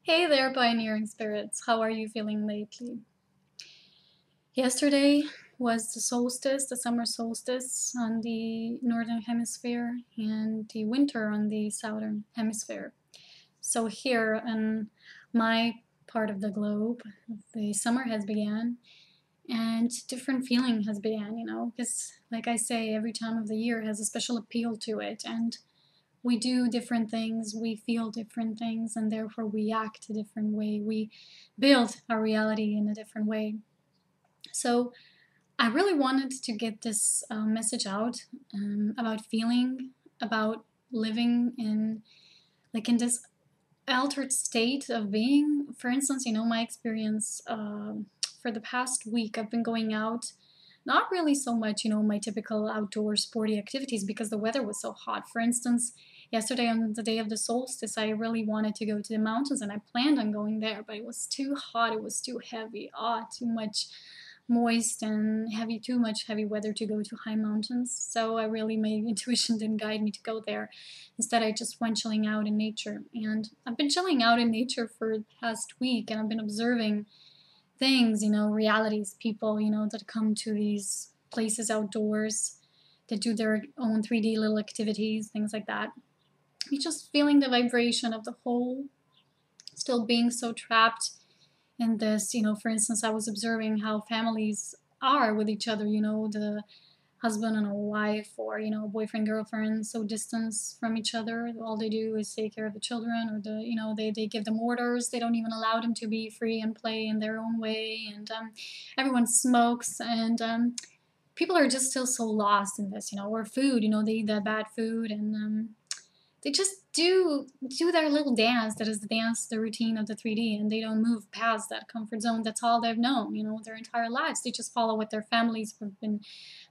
Hey there, pioneering spirits. How are you feeling lately? Yesterday was the solstice, the summer solstice on the northern hemisphere, and the winter on the southern hemisphere. So here in my part of the globe, the summer has begun, and different feeling has begun, because like I say, every time of the year has a special appeal to it, and we do different things, we feel different things, and therefore we act a different way. We build our reality in a different way. So I really wanted to get this message out about feeling, about living in in this altered state of being. For instance, my experience for the past week, I've been going out, not really so much, my typical outdoor sporty activities because the weather was so hot. For instance, yesterday on the day of the solstice, I really wanted to go to the mountains and I planned on going there, but it was too hot, it was too heavy, too much moist and heavy, too much heavy weather to go to high mountains. So my intuition didn't guide me to go there. Instead, I just went chilling out in nature. And I've been chilling out in nature for the past week, and I've been observing things, realities, people, that come to these places outdoors, that do their own 3D little activities, things like that. You're just feeling the vibration of the whole, still being so trapped in this, for instance, I was observing how families are with each other, the husband and a wife, or boyfriend, girlfriend, so distance from each other. All they do is take care of the children, or they give them orders. They don't even allow them to be free and play in their own way. And everyone smokes, and people are just still so lost in this, or food, they eat that bad food, and they just do their little dance. That is the dance, the routine of the 3D, and they don't move past that comfort zone. That's all they've known, their entire lives. They just follow what their families have been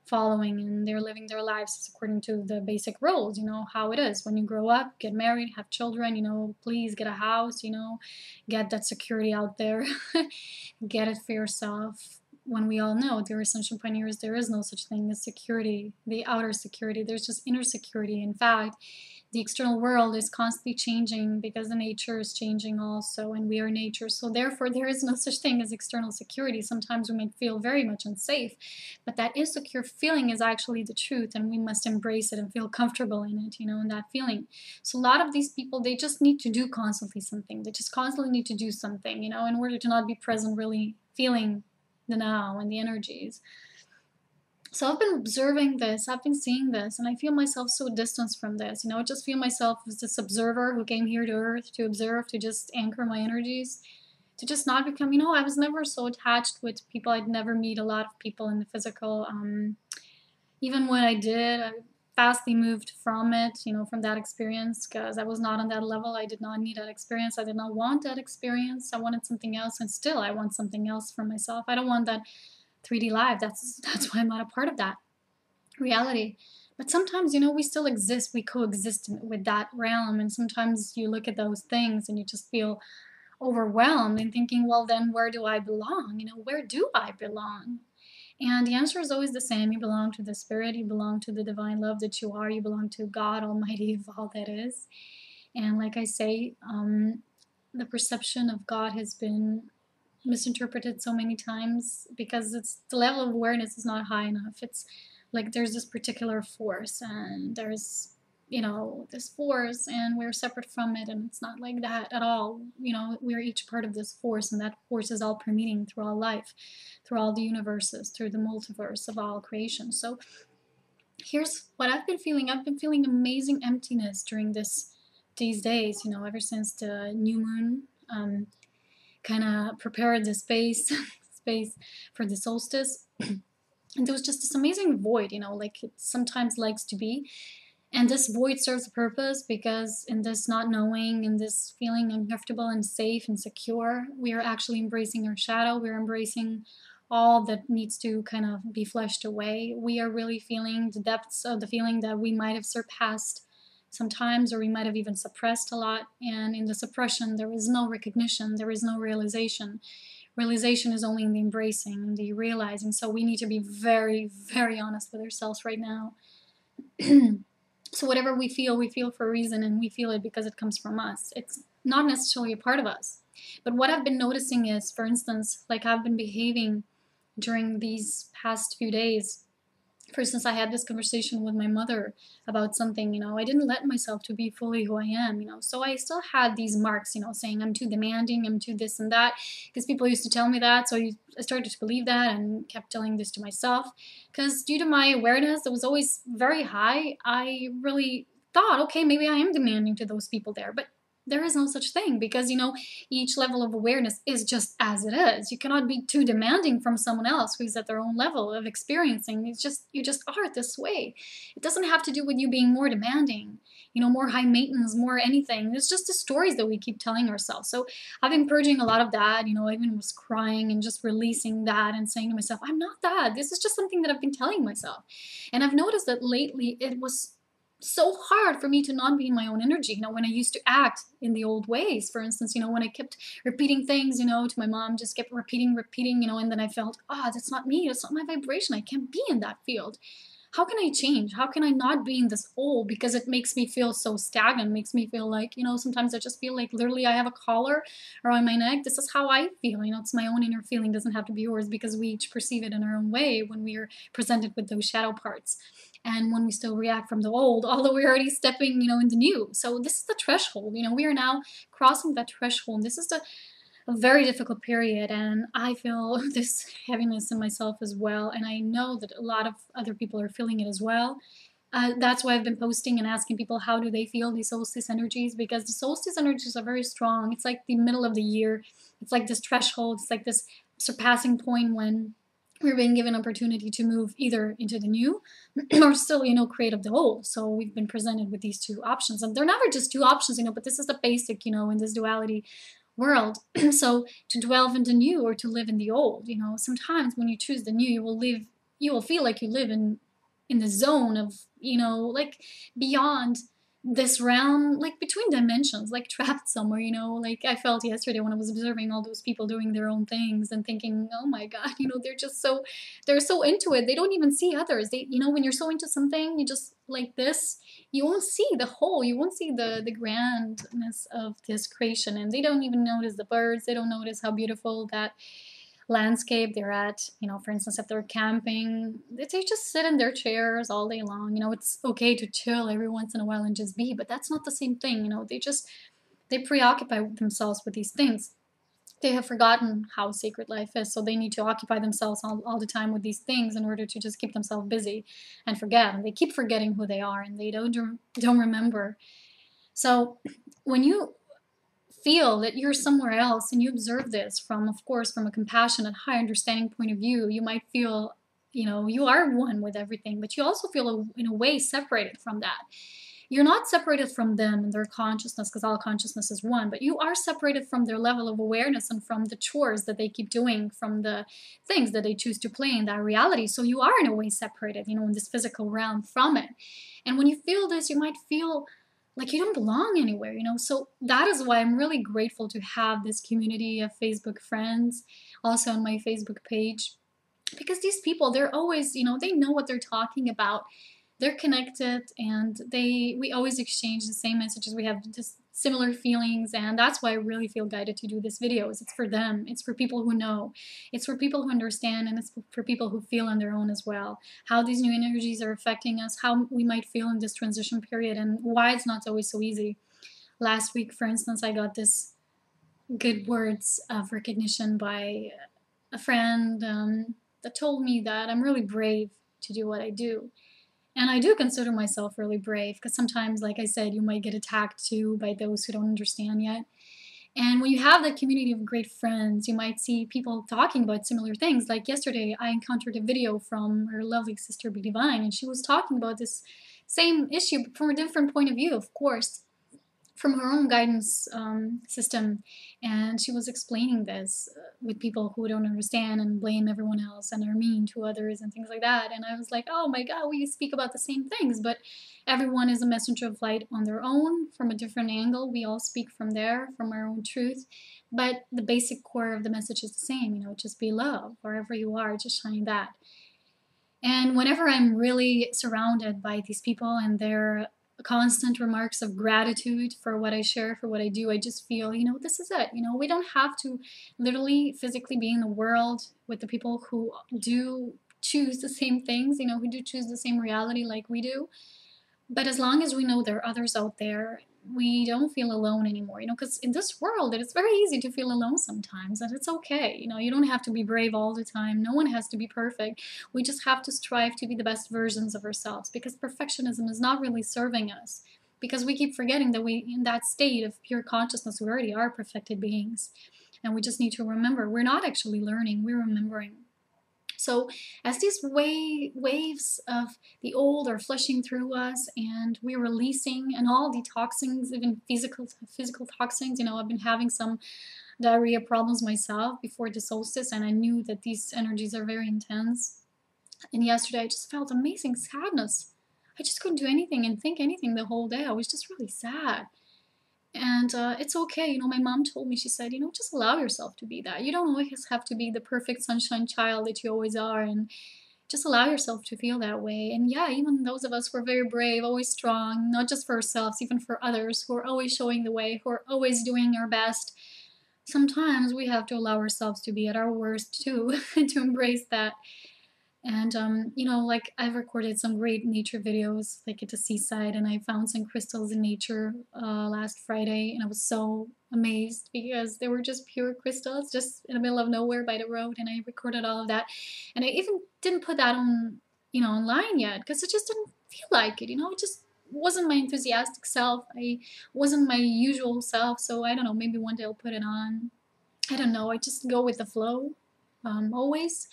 following, and they're living their lives according to the basic rules, how it is. When you grow up, get married, have children, please get a house, get that security out there, get it for yourself. When we all know, dear Ascension pioneers, there is no such thing as security, the outer security. There's just inner security. In fact, the external world is constantly changing because the nature is changing also, and we are nature. So therefore, there is no such thing as external security. Sometimes we might feel very much unsafe, but that insecure feeling is actually the truth, and we must embrace it and feel comfortable in it, in that feeling. So a lot of these people, they just need to do constantly something. They just constantly need to do something, in order to not be present, really feeling the now and the energies. So I've been observing this, I've been seeing this, and I feel myself so distanced from this. I just feel myself as this observer who came here to Earth to observe, to just anchor my energies, to just not become, I was never so attached with people. I'd never meet a lot of people in the physical. Even when I did, I fastly moved from it, from that experience, because I was not on that level. I did not need that experience. I did not want that experience. I wanted something else, and still I want something else for myself. I don't want that 3D live. That's why I'm not a part of that reality. But sometimes, we still exist. We coexist with that realm. And sometimes you look at those things and you just feel overwhelmed and thinking, well, then where do I belong? Where do I belong? And the answer is always the same. You belong to the spirit. You belong to the divine love that you are. You belong to God Almighty of all that is. And like I say, the perception of God has been misinterpreted so many times because it's the level of awareness is not high enough. It's like there's this particular force, and there's this force, and we're separate from it, and it's not like that at all. We're each part of this force, and that force is all permeating through all life, through all the universes, through the multiverse of all creation. So here's what I've been feeling. I've been feeling amazing emptiness during these days, ever since the new moon kind of prepared the space for the solstice. And there was just this amazing void, like it sometimes likes to be. And this void serves a purpose because in this not knowing, in this feeling uncomfortable and safe and secure, we are actually embracing our shadow. We're embracing all that needs to kind of be flushed away. We are really feeling the depths of the feeling that we might have surpassed sometimes, or we might have even suppressed a lot. And in the suppression, there is no recognition, there is no realization. Realization is only in the embracing, the realizing. So we need to be very, very honest with ourselves right now. So whatever we feel for a reason, and we feel it because it comes from us. It's not necessarily a part of us. But what I've been noticing is, for instance, like I've been behaving during these past few days. For instance, I had this conversation with my mother about something, I didn't let myself to be fully who I am, so I still had these marks, saying I'm too demanding, I'm too this and that, because people used to tell me that, so I started to believe that and kept telling this to myself, because due to my awareness that was always very high, I really thought, okay, maybe I am demanding to those people there, but there is no such thing, because each level of awareness is just as it is. You cannot be too demanding from someone else who's at their own level of experiencing. It's just, you just are this way. It doesn't have to do with you being more demanding, more high maintenance, more anything. It's just the stories that we keep telling ourselves. So I've been purging a lot of that. I even was crying and just releasing that and saying to myself, I'm not that. This is just something that I've been telling myself. And I've noticed that lately it was so hard for me to not be in my own energy, when I used to act in the old ways. For instance, when I kept repeating things, to my mom, just kept repeating, and then I felt, that's not me, that's not my vibration, I can't be in that field. How can I change? How can I not be in this hole? Because it makes me feel so stagnant, makes me feel like, sometimes I just feel like literally I have a collar around my neck. This is how I feel, it's my own inner feeling, doesn't have to be yours, because we each perceive it in our own way when we are presented with those shadow parts. And when we still react from the old, although we're already stepping, in the new. So this is the threshold, we are now crossing that threshold. This is a very difficult period, and I feel this heaviness in myself as well, and I know that a lot of other people are feeling it as well. That's why I've been posting and asking people how do they feel these solstice energies, because the solstice energies are very strong. It's like the middle of the year. It's like this threshold. It's like this surpassing point when we're being given opportunity to move either into the new or still, create of the old. So we've been presented with these two options, and they're never just two options, but this is the basic, in this duality world. So to dwell in the new or to live in the old, sometimes when you choose the new, you will feel like you live in the zone of, like beyond this realm, like between dimensions, like trapped somewhere, like I felt yesterday when I was observing all those people doing their own things and thinking, oh my God, they're so into it. They don't even see others. They, when you're so into something, you just like this, you won't see the whole, you won't see the grandness of this creation. And they don't even notice the birds. They don't notice how beautiful that landscape they're at. For instance, if they're camping, they just sit in their chairs all day long. It's okay to chill every once in a while and just be, but that's not the same thing. They preoccupy themselves with these things. They have forgotten how sacred life is, so they need to occupy themselves all the time with these things in order to just keep themselves busy and forget. And they keep forgetting who they are, and they don't remember. So when you feel that you're somewhere else and you observe this from, of course, from a compassionate, high understanding point of view, you might feel, you are one with everything, but you also feel in a way separated from that. You're not separated from them and their consciousness, because all consciousness is one, but you are separated from their level of awareness and from the chores that they keep doing, from the things that they choose to play in that reality. So you are in a way separated, in this physical realm from it. And when you feel this, you might feel like you don't belong anywhere, So that is why I'm really grateful to have this community of Facebook friends, also on my Facebook page, because these people, they're always, they know what they're talking about. They're connected, and we always exchange the same messages. We have just similar feelings, and that's why I really feel guided to do this video. It's for them. It's for people who know. It's for people who understand, and it's for people who feel on their own as well. How these new energies are affecting us, how we might feel in this transition period, and why it's not always so easy. Last week, for instance, I got this good words of recognition by a friend that told me that I'm really brave to do what I do. And I do consider myself really brave, because sometimes, like I said, you might get attacked too by those who don't understand yet. And when you have that community of great friends, you might see people talking about similar things. Like yesterday, I encountered a video from her lovely sister, Be Divine, and she was talking about this same issue, but from a different point of view, of course, from her own guidance system. And she was explaining this with people who don't understand and blame everyone else and are mean to others and things like that. And I was like, oh my God, we speak about the same things, but everyone is a messenger of light on their own from a different angle. We all speak from there, from our own truth. But the basic core of the message is the same, just be love. Wherever you are, just shine that. And whenever I'm really surrounded by these people and they're constant remarks of gratitude for what I share, for what I do. I just feel, this is it. We don't have to literally physically be in the world with the people who do choose the same things, who do choose the same reality like we do. But as long as we know there are others out there, we don't feel alone anymore, because in this world, it's very easy to feel alone sometimes, and it's okay. You don't have to be brave all the time. No one has to be perfect. We just have to strive to be the best versions of ourselves, because perfectionism is not really serving us, because we keep forgetting that in that state of pure consciousness, we already are perfected beings. And we just need to remember, we're not actually learning, we're remembering. So as these waves of the old are flushing through us, and we're releasing, and all detoxings, even physical toxins, I've been having some diarrhea problems myself before the solstice, and I knew that these energies are very intense. And yesterday I just felt amazing sadness. I just couldn't do anything and think anything the whole day. I was just really sad. And it's okay. My mom told me, she said, just allow yourself to be that. You don't always have to be the perfect sunshine child that you always are, and just allow yourself to feel that way. And yeah, even those of us who are very brave, always strong, not just for ourselves, even for others, who are always showing the way, who are always doing our best, sometimes we have to allow ourselves to be at our worst too, to embrace that. And, like I've recorded some great nature videos, like at the seaside, and I found some crystals in nature last Friday, and I was so amazed because they were just pure crystals, just in the middle of nowhere by the road, and I recorded all of that. And I even didn't put that on, online yet, because it just didn't feel like it, it just wasn't my enthusiastic self. I wasn't my usual self, so I don't know, maybe one day I'll put it on. I don't know, I just go with the flow, always.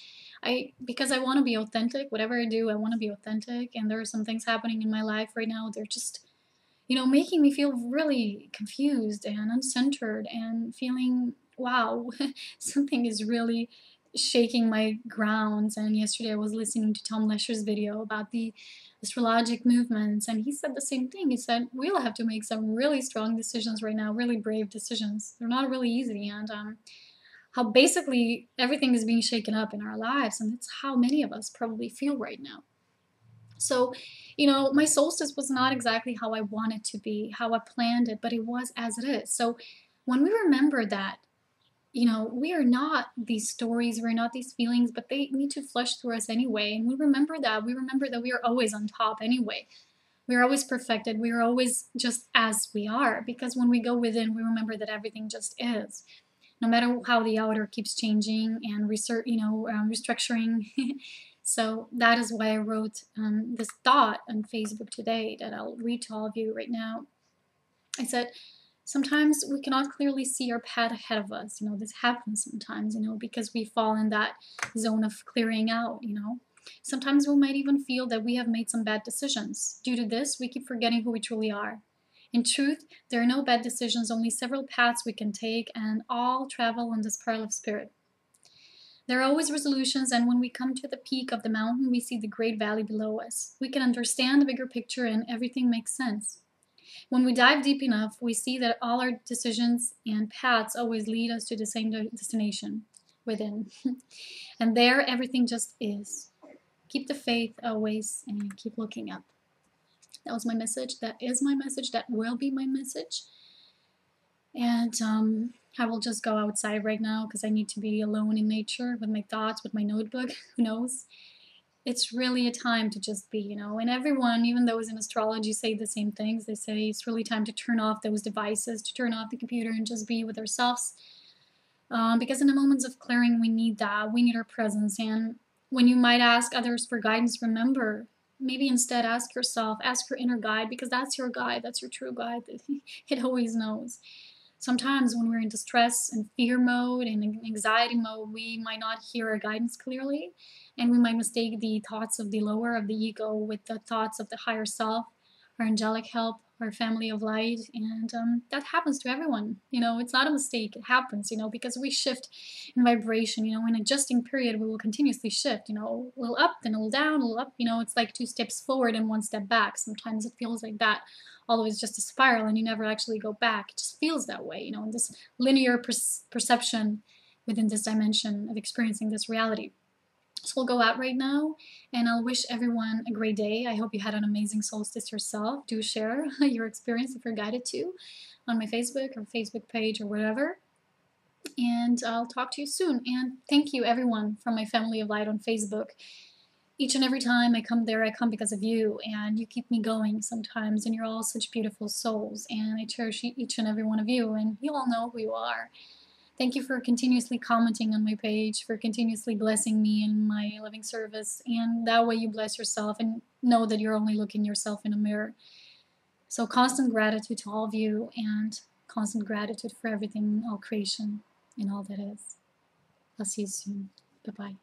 Because I want to be authentic. Whatever I do, I want to be authentic. And there are some things happening in my life right now. They're just, making me feel really confused and uncentered, and feeling, wow, something is really shaking my grounds. And yesterday I was listening to Tom Lesher's video about the astrologic movements, and he said the same thing. He said, we'll have to make some really strong decisions right now, really brave decisions. They're not really easy. And how basically everything is being shaken up in our lives, and it's how many of us probably feel right now. So, my solstice was not exactly how I wanted to be, how I planned it, but it was as it is. So when we remember that, we are not these stories, we're not these feelings, but they need to flush through us anyway. And we remember that we are always on top anyway. We are always perfected. We are always just as we are, because when we go within, we remember that everything just is. No matter how the outer keeps changing and restructuring. So that is why I wrote this thought on Facebook today that I'll read to all of you right now. I said, sometimes we cannot clearly see our path ahead of us. This happens sometimes, because we fall in that zone of clearing out, Sometimes we might even feel that we have made some bad decisions. Due to this, we keep forgetting who we truly are. In truth, there are no bad decisions, only several paths we can take, and all travel on this spiral of spirit. There are always resolutions, and when we come to the peak of the mountain, we see the great valley below us. We can understand the bigger picture, and everything makes sense. When we dive deep enough, we see that all our decisions and paths always lead us to the same destination, within. And there, everything just is. Keep the faith always, and keep looking up. That was my message. That is my message. That will be my message. And I will just go outside right now because I need to be alone in nature with my thoughts, with my notebook. Who knows? It's really a time to just be, And everyone, even those in astrology, say the same things. They say it's really time to turn off those devices, to turn off the computer and just be with ourselves. Because in the moments of clearing, we need that. We need our presence. And when you might ask others for guidance, remember, maybe instead ask yourself, ask your inner guide, because that's your guide, that's your true guide. It always knows. Sometimes when we're in distress and fear mode and anxiety mode, we might not hear our guidance clearly, and we might mistake the thoughts of the lower, of the ego, with the thoughts of the higher self, our angelic help, our family of light, and that happens to everyone. It's not a mistake, it happens, because we shift in vibration, in adjusting period, we will continuously shift, a little up, then a little down, a little up, it's like 2 steps forward and 1 step back. Sometimes it feels like that, although it's just a spiral and you never actually go back. It just feels that way, in this linear perception within this dimension of experiencing this reality. So I'll go out right now, and I'll wish everyone a great day. I hope you had an amazing solstice yourself. Do share your experience if you're guided to on my Facebook or Facebook page or whatever. And I'll talk to you soon. And thank you, everyone, from my family of light on Facebook. Each and every time I come there, I come because of you, and you keep me going sometimes, and you're all such beautiful souls, and I cherish each and every one of you, and you all know who you are. Thank you for continuously commenting on my page, for continuously blessing me in my living service, and that way you bless yourself and know that you're only looking yourself in a mirror. So constant gratitude to all of you, and constant gratitude for everything, all creation, and all that is. I'll see you soon. Bye-bye.